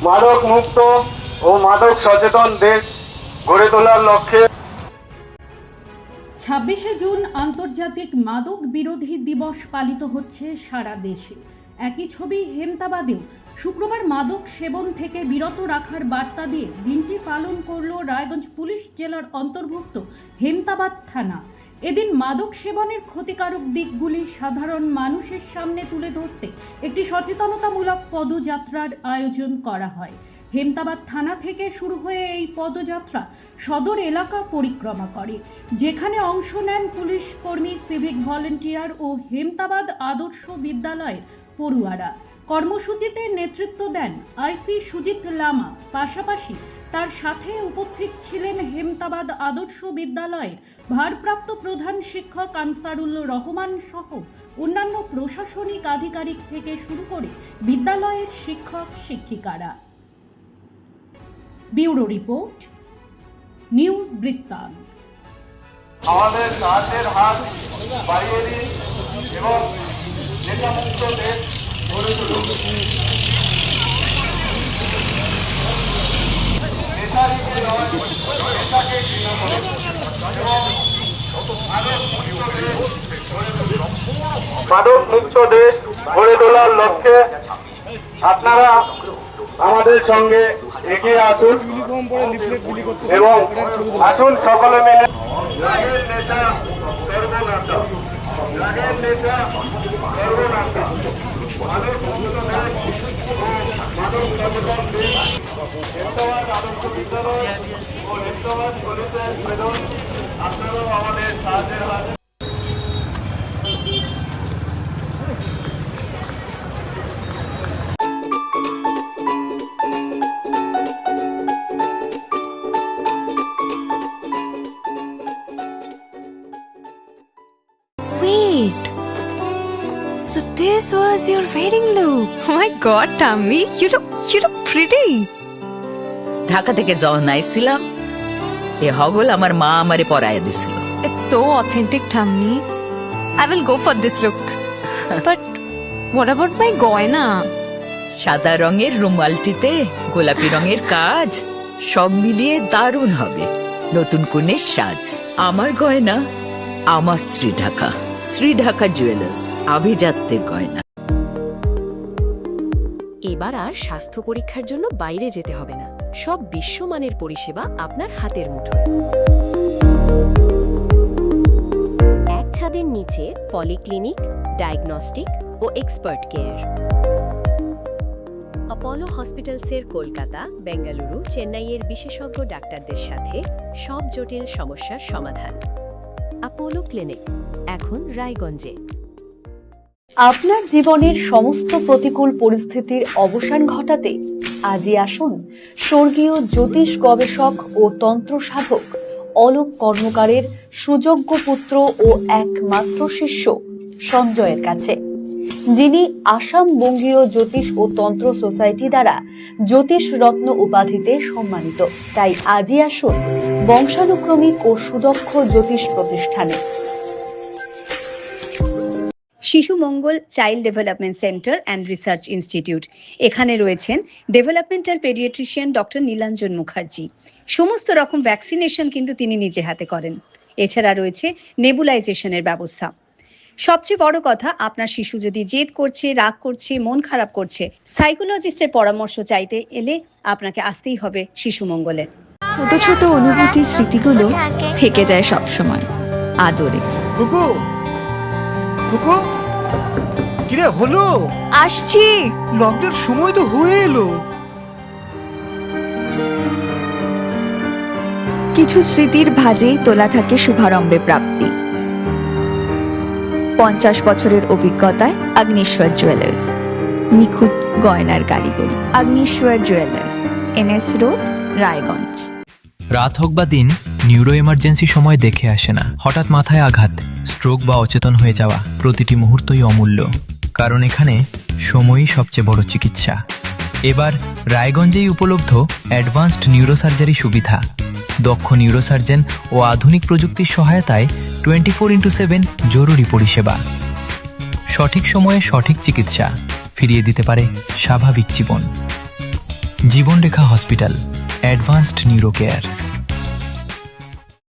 মাদক মুক্ত ও মাদক সচেতন দেশ গড়ে তোলার লক্ষ্যে ২৬শে জুন আন্তর্জাতিক মাদক বিরোধী দিবস পালিত হচ্ছে সারা দেশে। একই ছবি হেমতাবাদেও শুক্রবার মাদক সেবন থেকে বিরত রাখার বার্তা দিয়ে দিনটি পালন করল রায়গঞ্জ পুলিশ জেলার অন্তর্ভুক্ত হেমতাবাদ থানা। এদিন মাদক সেবনের ক্ষতিকারক দিকগুলি সাধারণ মানুষের সামনে তুলে ধরতে একটি সচেতনতামূলক পদযাত্রার আয়োজন করা হয়। হেমতাবাদ থানা থেকে শুরু হয়ে এই পদযাত্রা সদর এলাকা পরিক্রমা করে, যেখানে অংশ নেন পুলিশ কর্মী, সিভিক ভলেন্টিয়ার ও হেমতাবাদ আদর্শ বিদ্যালয়ের পড়ুয়ারা। কর্মসূচিতে নেতৃত্ব দেন আইসি সুজিত লামা। পাশাপাশি তার সাথে উপস্থিত ছিলেন হেমতাবাদ আদর্শ বিদ্যালয়ের ভারপ্রাপ্ত প্রধান শিক্ষক আনসারুল রহমান সহ অন্যান্য প্রশাসনিক আধিকারিক থেকে শুরু করে বিদ্যালয়ের শিক্ষক শিক্ষিকারা। ব্যুরো রিপোর্ট, নিউজ বৃত্তান্ত। আমাদের সাহায্যের হাত বাড়িয়ে দিন এবং নেশামুক্ত দেশ গড়ে তুলুন। নেশাকে নয়, নেশাকে ঘৃণা করুন এবং মাদক মুক্ত দেশ গড়ে তোলার লক্ষ্যে আপনারা আমাদের সঙ্গে এগিয়ে আসুন এবং আসুন সকলে মিলে রাগের নেশা সর্বনাশা, রাগের নেশা সর্বনাশা, মাদক মুক্ত দেশ ও মাদক সচেতন দেশ। হেমতাবাদ আদর্শ বিদ্যালয় ও হেমতাবাদ পুলিশের বেদন আপনারাও আমাদের সাহায্যের হাত। Wait. So this was your wedding look. Oh my god, Tammy, you look pretty. Dhaka থেকে যখন আইছিলাম এ হগল আমার মা আমারে পরাইয়া দিছিল। It's so authentic, Tammy. I will go for this look. But what about my goina? সাদা রঙের রুমালটিতে গোলাপি রঙের কাজ, সব মিলিয়ে দারুণ হবে নতুন কনের সাজ। আমার গয়না আমার শ্রী ঢাকা জুয়েলার্স, আভিজাত্যের গয়না। এবার আর স্বাস্থ্য পরীক্ষার জন্য বাইরে যেতে হবে না, সব বিশ্বমানের পরিষেবা আপনার হাতের মুঠোয়। এক ছাদের নিচে পলিক্লিনিক, ডায়াগনস্টিক ও এক্সপার্ট কেয়ার। অপোলো হসপিটালসের কলকাতা, বেঙ্গালুরু, চেন্নাইয়ের বিশেষজ্ঞ ডাক্তারদের সাথে সব জটিল সমস্যার সমাধান। অপোলো ক্লিনিক এখন রায়গঞ্জে। আপনার জীবনের সমস্ত প্রতিকূল পরিস্থিতির অবসান ঘটাতে আজই আসুন স্বর্গীয় জ্যোতিষ গবেষক ও তন্ত্র সাধক অলোক কর্মকারের সুযোগ্য পুত্র ও একমাত্র শিষ্য সঞ্জয়ের কাছে, যিনি আসাম বঙ্গীয় জ্যোতিষ ও তন্ত্র সোসাইটি দ্বারা জ্যোতিষ রত্ন উপাধিতে সম্মানিত। তাই আজই আসুন বংশানুক্রমিক ও সুদক্ষ জ্যোতিষ প্রতিষ্ঠানে। Shishu Mangal child development centre and research institute. এখানে রয়েছেন developmental paediatrician doctor Nilanjan Mukherjee. সমস্ত রকম ভ্যাকসিনেশন কিন্তু তিনি নিজে হাতে করেন। এছাড়া রয়েছে নেবুলাইজেশনের ব্যবস্থা। সবচেয়ে বড় কথা, আপনার শিশু যদি জেদ করছে, রাগ করছে, মন খারাপ করছে, সাইকোলজিস্টের পরামর্শ চাইতে এলে আপনাকে আসতেই হবে শিশু মঙ্গলে। ছোট ছোট অনুভূতি, স্মৃতিগুলো থেকে যায় সব সময় আদরে। কুকু কুকু, কিরে হলো? আসছি। লকডাউন সময় তো হয়ে এলো। কিছু স্মৃতির ভাজেই তোলা থাকে শুভারম্ভে প্রাপ্তি। 50 বছরের অভিজ্ঞতায় আগ্নেশ্বর জুয়েলার্স, নিখুঁত গয়নার কারিগরি। Agneshwar jewellers, NS road, Raiganj. রাত হোক বা দিন, নিউরো এমার্জেন্সি সময় দেখে আসে না। হঠাৎ মাথায় আঘাত, স্ট্রোক বা অচেতন হয়ে যাওয়া, প্রতিটি মুহূর্তই অমূল্য, কারণ এখানে সময়ই সবচেয়ে বড় চিকিৎসা। এবার রায়গঞ্জেই উপলব্ধ অ্যাডভান্সড নিউরোসার্জারি সুবিধা। দক্ষ নিউরোসার্জন ও আধুনিক প্রযুক্তির সহায়তায় 24x7 জরুরি পরিষেবা। সঠিক সময়ে সঠিক চিকিৎসা ফিরিয়ে দিতে পারে স্বাভাবিক জীবন। জীবনরেখা হসপিটাল, অ্যাডভান্সড নিউরো কেয়ার।